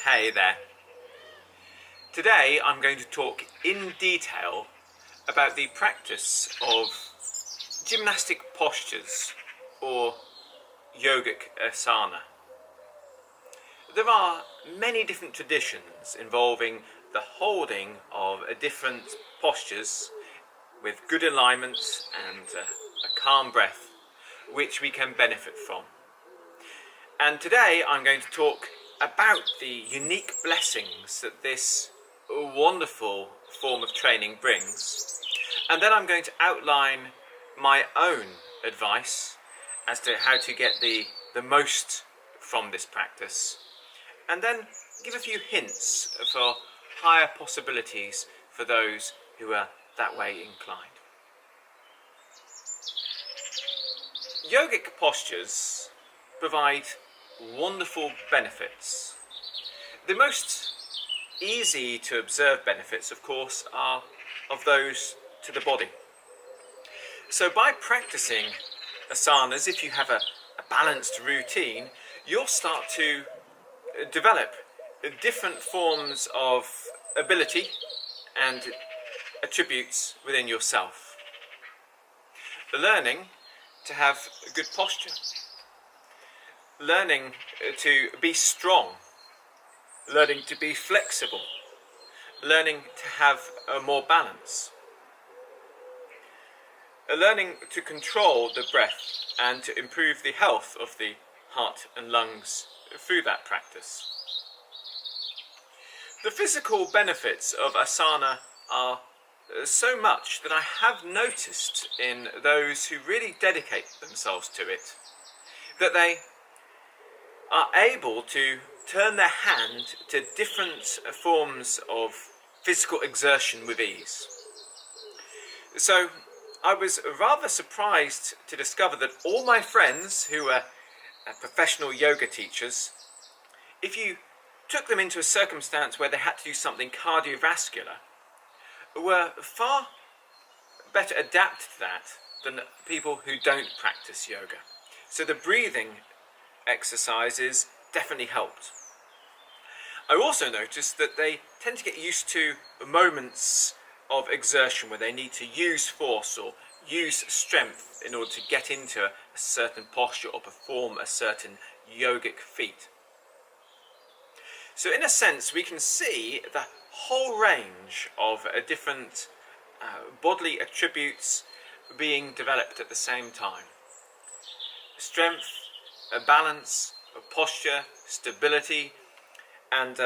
Hey there. Today I'm going to talk in detail about the practice of gymnastic postures or yogic asana. There are many different traditions involving the holding of different postures with good alignment and a calm breath which we can benefit from. And today I'm going to talk about the unique blessings that this wonderful form of training brings, and then I'm going to outline my own advice as to how to get the most from this practice, and then give a few hints for higher possibilities for those who are that way inclined. Yogic postures provide wonderful benefits. The most easy to observe benefits, of course, are of those to the body. So by practicing asanas, if you have a balanced routine, you'll start to develop different forms of ability and attributes within yourself. Learning to have good posture, learning to be strong, learning to be flexible, learning to have more balance, learning to control the breath and to improve the health of the heart and lungs through that practice. The physical benefits of asana are so much that I have noticed in those who really dedicate themselves to it that they are able to turn their hand to different forms of physical exertion with ease. So I was rather surprised to discover that all my friends who are professional yoga teachers, if you took them into a circumstance where they had to do something cardiovascular, were far better adapted to that than people who don't practice yoga. So the breathing exercises definitely helped. I also noticed that they tend to get used to moments of exertion where they need to use force or use strength in order to get into a certain posture or perform a certain yogic feat. So in a sense, we can see the whole range of different bodily attributes being developed at the same time. Strength, balance, posture, stability, and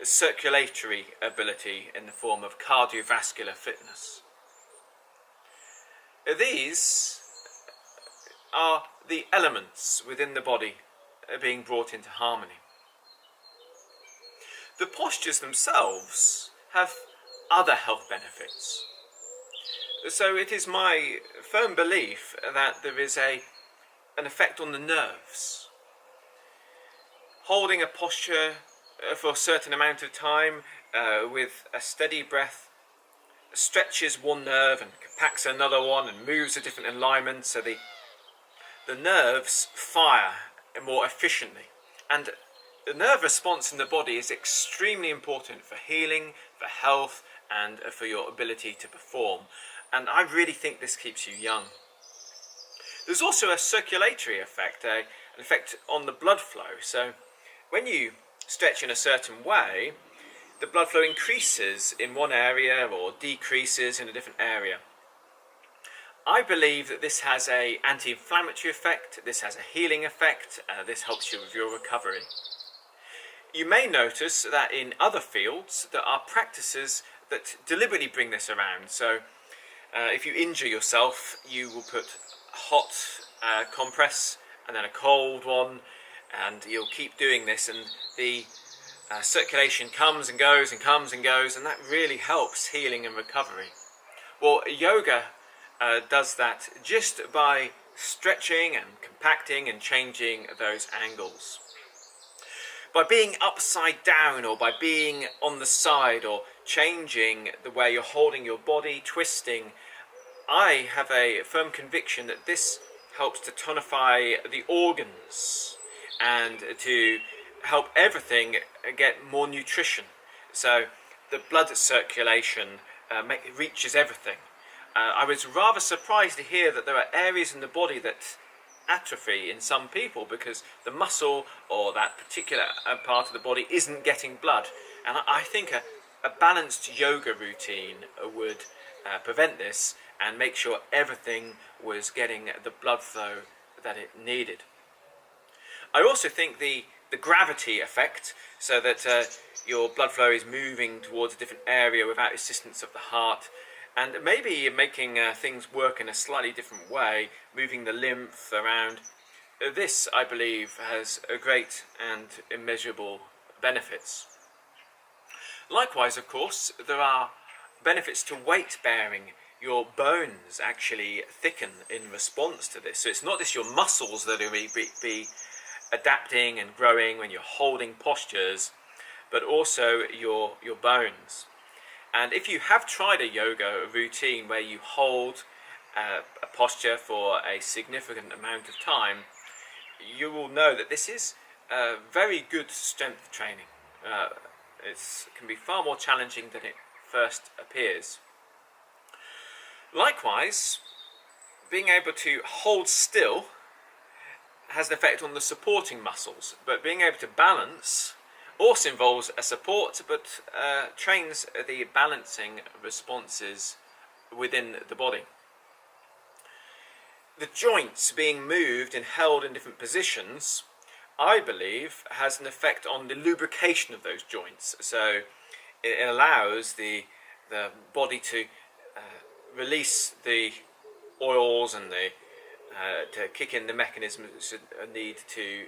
circulatory ability in the form of cardiovascular fitness. These are the elements within the body being brought into harmony. The postures themselves have other health benefits. So it is my firm belief that there is an effect on the nerves. Holding a posture for a certain amount of time with a steady breath stretches one nerve and compacts another one and moves a different alignment, so the nerves fire more efficiently. And the nerve response in the body is extremely important for healing, for health, and for your ability to perform. And I really think this keeps you young. There's also a circulatory effect, an effect on the blood flow. So when you stretch in a certain way, the blood flow increases in one area or decreases in a different area. I believe that this has an anti-inflammatory effect, this has a healing effect, this helps you with your recovery. You may notice that in other fields there are practices that deliberately bring this around. So if you injure yourself, you will put a hot compress and then a cold one, and you'll keep doing this, and the circulation comes and goes and comes and goes, and that really helps healing and recovery. Well, yoga does that just by stretching and compacting and changing those angles. By being upside down or by being on the side or changing the way you're holding your body, twisting, I have a firm conviction that this helps to tonify the organs and to help everything get more nutrition. So the blood circulation reaches everything. I was rather surprised to hear that there are areas in the body that atrophy in some people because the muscle or that particular part of the body isn't getting blood. And I think a balanced yoga routine would prevent this and make sure everything was getting the blood flow that it needed. I also think the gravity effect, so that your blood flow is moving towards a different area without assistance of the heart, and maybe making things work in a slightly different way, moving the lymph around. This, I believe, has a great and immeasurable benefits. Likewise, of course, there are benefits to weight bearing. Your bones actually thicken in response to this. So it's not just your muscles that will be adapting and growing when you're holding postures, but also your bones. And if you have tried a yoga routine where you hold a posture for a significant amount of time, you will know that this is very good strength training. It can be far more challenging than it first appears. Likewise, being able to hold still has an effect on the supporting muscles, but being able to balance also involves a support, but trains the balancing responses within the body. The joints being moved and held in different positions, I believe, has an effect on the lubrication of those joints. So it allows the body to release the oils and to kick in the mechanisms that need to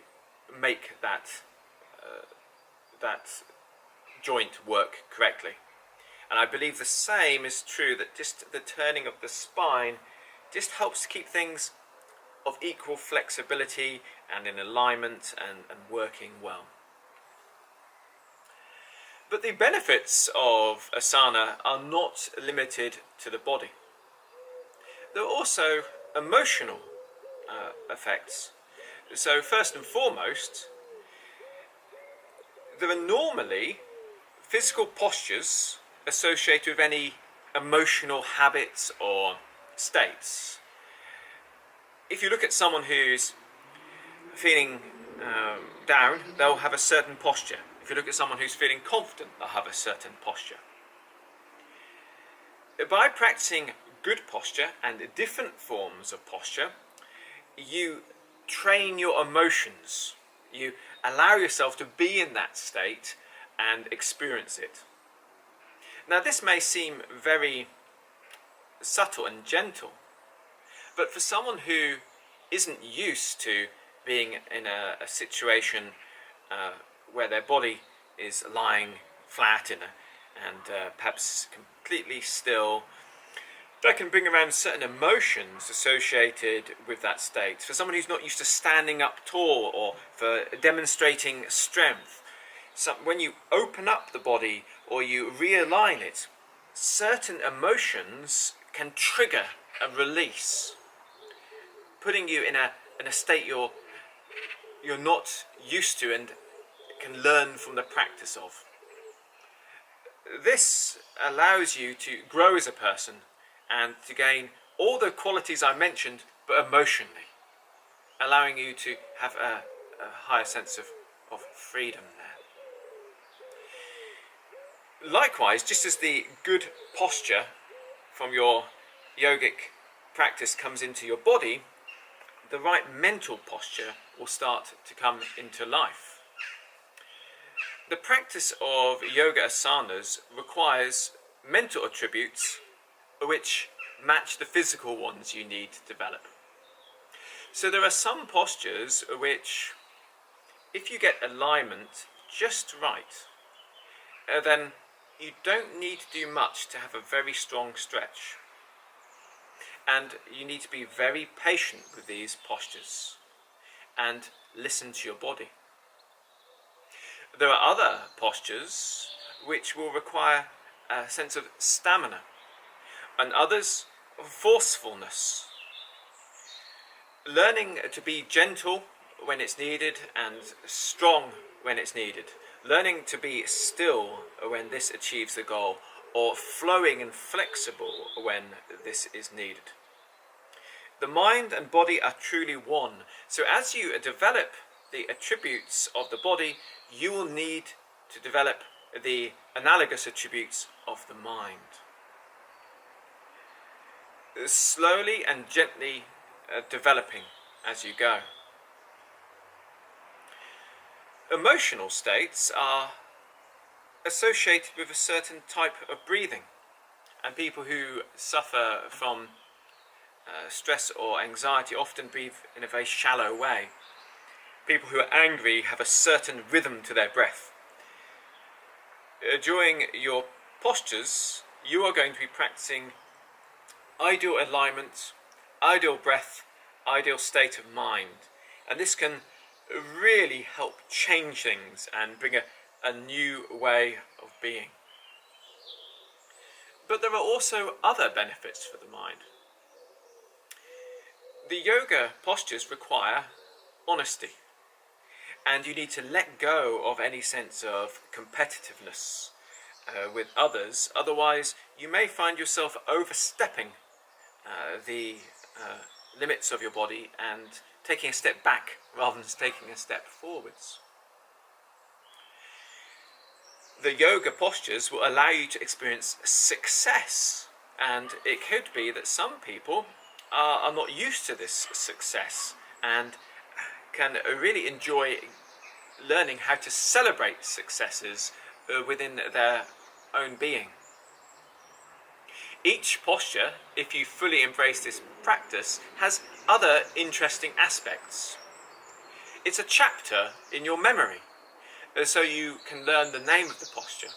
make that joint work correctly. And I believe the same is true, that just the turning of the spine just helps to keep things of equal flexibility and in alignment and working well. But the benefits of asana are not limited to the body. There are also emotional effects. So first and foremost, there are normally physical postures associated with any emotional habits or states. If you look at someone who's feeling down, they'll have a certain posture. If you look at someone who's feeling confident, they'll have a certain posture. By practicing good posture and different forms of posture, you train your emotions. You allow yourself to be in that state and experience it. Now, this may seem very subtle and gentle, but for someone who isn't used to being in a situation where their body is lying flat and perhaps completely still, that can bring around certain emotions associated with that state. For someone who's not used to standing up tall or for demonstrating strength, when you open up the body or you realign it, certain emotions can trigger a release, putting you in a state you're not used to and can learn from the practice of. This allows you to grow as a person and to gain all the qualities I mentioned, but emotionally, allowing you to have a higher sense of freedom there. Likewise, just as the good posture from your yogic practice comes into your body, the right mental posture will start to come into life. The practice of yoga asanas requires mental attributes which match the physical ones you need to develop. So there are some postures which, if you get alignment just right, then you don't need to do much to have a very strong stretch. And you need to be very patient with these postures and listen to your body. There are other postures which will require a sense of stamina, and others of forcefulness. Learning to be gentle when it's needed and strong when it's needed. Learning to be still when this achieves the goal, or flowing and flexible when this is needed. The mind and body are truly one. So as you develop the attributes of the body, you will need to develop the analogous attributes of the mind. Slowly and gently developing as you go. Emotional states are associated with a certain type of breathing, and people who suffer from stress or anxiety often breathe in a very shallow way. People who are angry have a certain rhythm to their breath. During your postures, you are going to be practicing ideal alignment, ideal breath, ideal state of mind, and this can really help change things and bring a new way of being. But there are also other benefits for the mind. The yoga postures require honesty, and you need to let go of any sense of competitiveness with others. Otherwise, you may find yourself overstepping the limits of your body and taking a step back rather than taking a step forwards. The yoga postures will allow you to experience success, and it could be that some people are not used to this success and can really enjoy learning how to celebrate successes within their own being. Each posture, if you fully embrace this practice, has other interesting aspects. It's a chapter in your memory, so you can learn the name of the posture,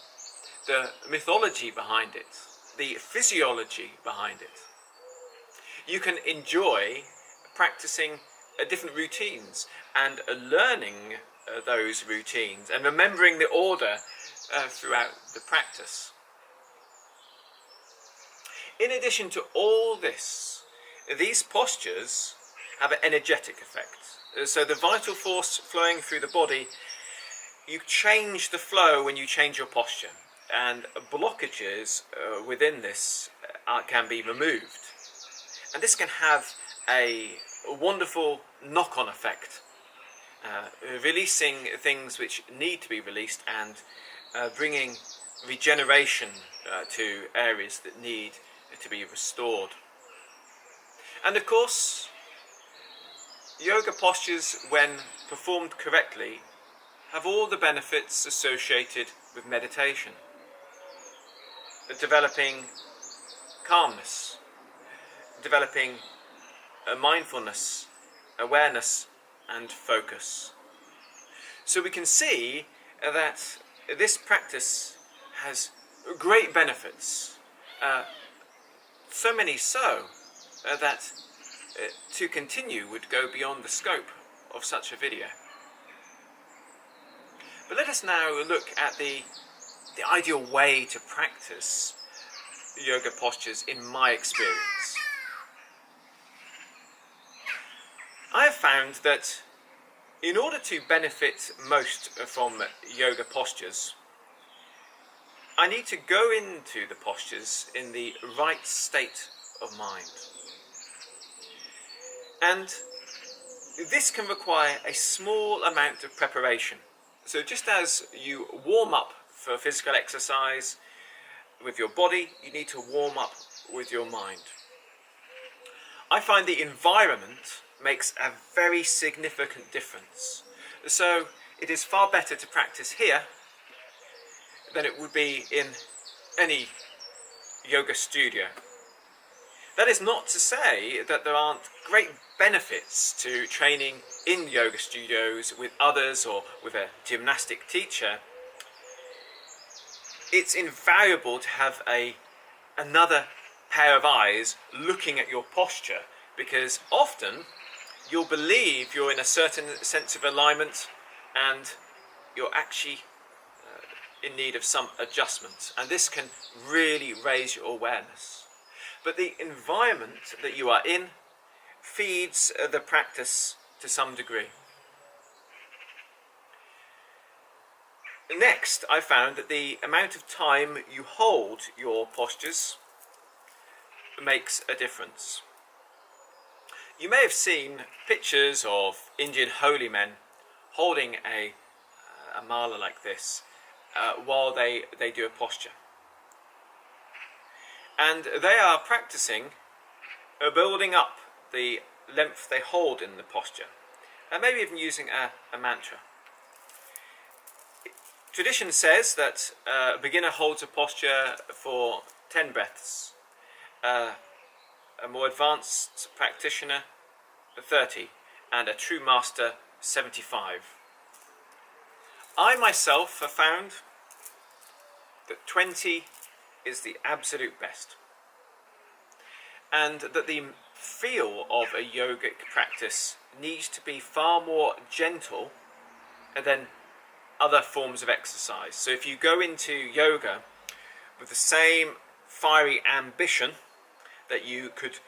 the mythology behind it, the physiology behind it. You can enjoy practicing different routines and learning those routines and remembering the order throughout the practice. In addition to all this, these postures have an energetic effect. So the vital force flowing through the body, you change the flow when you change your posture, and blockages within this can be removed. And this can have a wonderful knock-on effect, releasing things which need to be released and bringing regeneration to areas that need to be restored. And of course, yoga postures, when performed correctly, have all the benefits associated with meditation. Developing calmness, developing mindfulness, awareness and focus. So we can see that this practice has great benefits, so many so that to continue would go beyond the scope of such a video. But let us now look at the ideal way to practice yoga postures in my experience. I have found that in order to benefit most from yoga postures, I need to go into the postures in the right state of mind. And this can require a small amount of preparation. So just as you warm up for physical exercise with your body, you need to warm up with your mind. I find the environment makes a very significant difference. So it is far better to practice here than it would be in any yoga studio. That is not to say that there aren't great benefits to training in yoga studios with others or with a gymnastic teacher. It's invaluable to have another pair of eyes looking at your posture, because often you'll believe you're in a certain sense of alignment and you're actually in need of some adjustment, and this can really raise your awareness. But the environment that you are in feeds the practice to some degree. Next, I found that the amount of time you hold your postures makes a difference. You may have seen pictures of Indian holy men holding a mala like this while they do a posture. And they are practicing building up the length they hold in the posture, and maybe even using a mantra. Tradition says that a beginner holds a posture for 10 breaths, a more advanced practitioner 30, and a true master 75. I myself have found that 20 is the absolute best, and that the feel of a yogic practice needs to be far more gentle than other forms of exercise. So if you go into yoga with the same fiery ambition that you could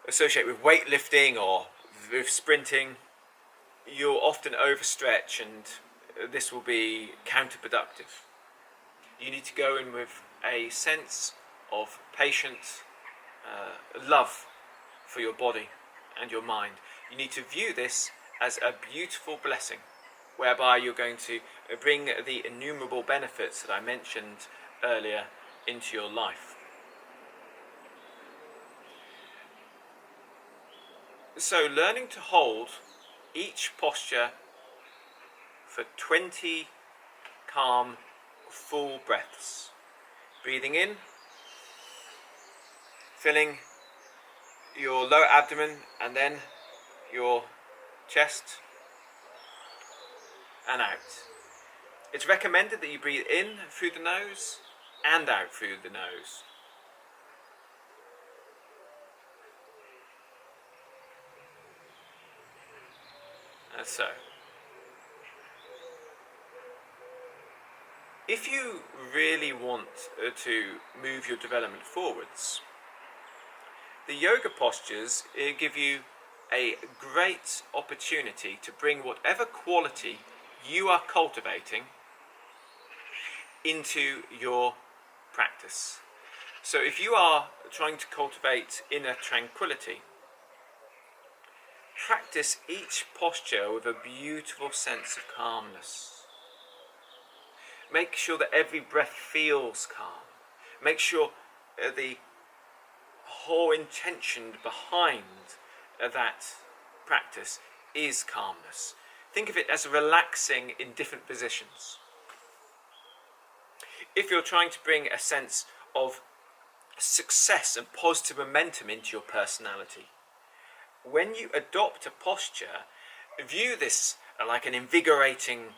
associate with weightlifting or with sprinting, you'll often overstretch, and this will be counterproductive. You need to go in with a sense of patience, love for your body and your mind. You need to view this as a beautiful blessing, whereby you're going to bring the innumerable benefits that I mentioned earlier into your life. So learning to hold each posture for 20 calm, full breaths. Breathing in, filling your lower abdomen and then your chest and out. It's recommended that you breathe in through the nose and out through the nose. And so, if you really want to move your development forwards, the yoga postures give you a great opportunity to bring whatever quality you are cultivating into your practice. So if you are trying to cultivate inner tranquility, practice each posture with a beautiful sense of calmness. Make sure that every breath feels calm. Make sure the whole intention behind that practice is calmness. Think of it as relaxing in different positions. If you're trying to bring a sense of success and positive momentum into your personality, when you adopt a posture, view this like an invigorating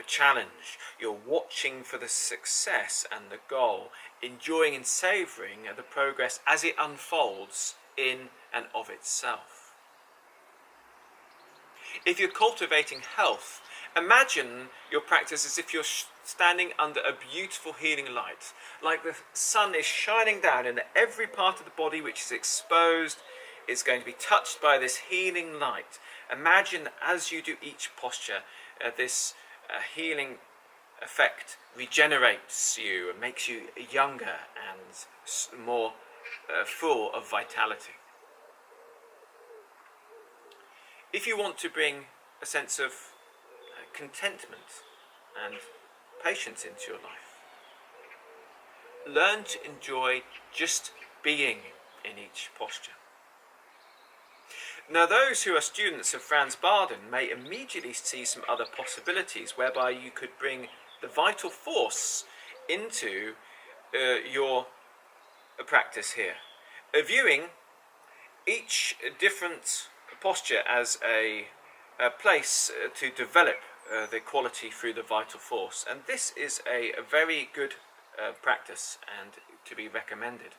challenge. You're watching for the success and the goal, enjoying and savouring the progress as it unfolds in and of itself. If you're cultivating health, imagine your practice as if you're standing under a beautiful healing light, like the sun is shining down and every part of the body which is exposed is going to be touched by this healing light. Imagine as you do each posture, this healing effect regenerates you and makes you younger and more full of vitality. If you want to bring a sense of contentment and patience into your life, learn to enjoy just being in each posture. Now, those who are students of Franz Baden may immediately see some other possibilities whereby you could bring the vital force into your practice here, viewing each different posture as a place to develop the quality through the vital force. And this is a very good practice and to be recommended.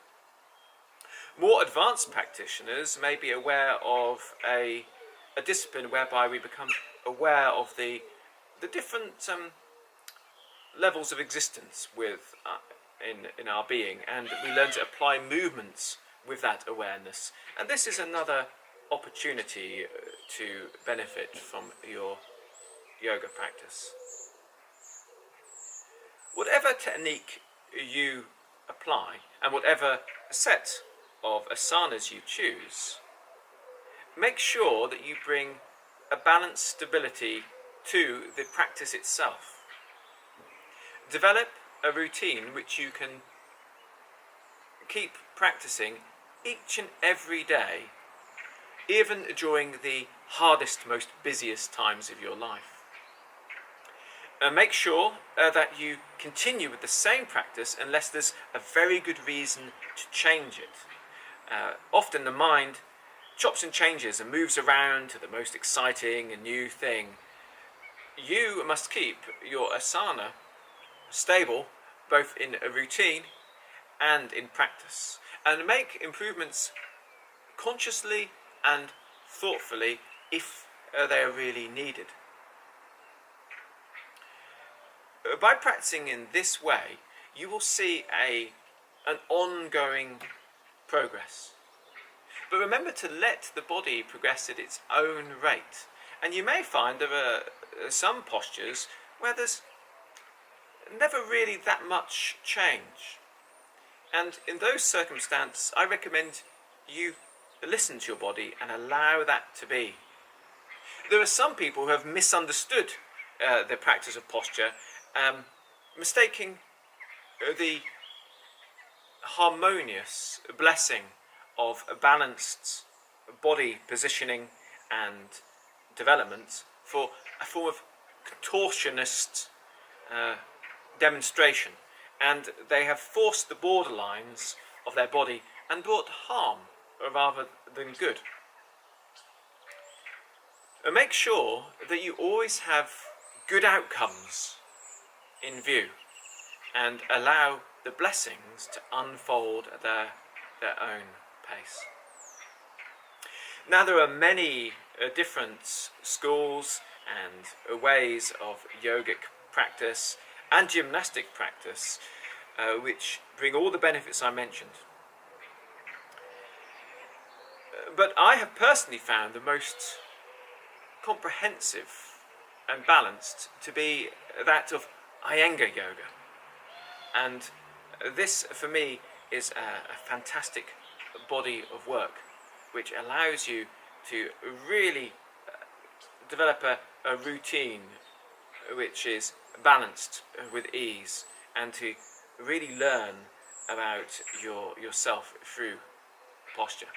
More advanced practitioners may be aware of a discipline whereby we become aware of the different levels of existence with in our being, and we learn to apply movements with that awareness. And this is another opportunity to benefit from your yoga practice. Whatever technique you apply and whatever set of asanas you choose, make sure that you bring a balanced stability to the practice itself. Develop a routine which you can keep practicing each and every day, even during the hardest, most busiest times of your life. Make sure that you continue with the same practice unless there's a very good reason to change it. Often the mind chops and changes and moves around to the most exciting and new thing. You must keep your asana stable, both in a routine and in practice, and make improvements consciously and thoughtfully if they are really needed. By practicing in this way, you will see an ongoing progress. But remember to let the body progress at its own rate. And you may find there are some postures where there's never really that much change. And in those circumstances, I recommend you listen to your body and allow that to be. There are some people who have misunderstood the practice of posture, mistaking the harmonious blessing of a balanced body positioning and development for a form of contortionist demonstration, and they have forced the borderlines of their body and brought harm rather than good. Make sure that you always have good outcomes in view and allow the blessings to unfold at their own pace. Now, there are many different schools and ways of yogic practice and gymnastic practice which bring all the benefits I mentioned. But I have personally found the most comprehensive and balanced to be that of Iyengar yoga. And this, for me, is a fantastic body of work which allows you to really develop a routine which is balanced with ease, and to really learn about yourself through posture.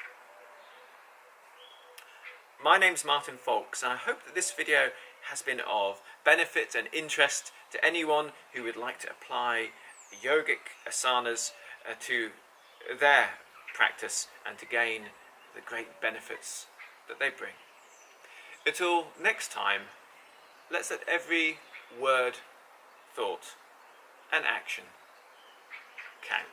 My name's Martin Faulks, and I hope that this video has been of benefit and interest to anyone who would like to apply yogic asanas to their practice and to gain the great benefits that they bring. Until next time, let's let every word, thought and action count.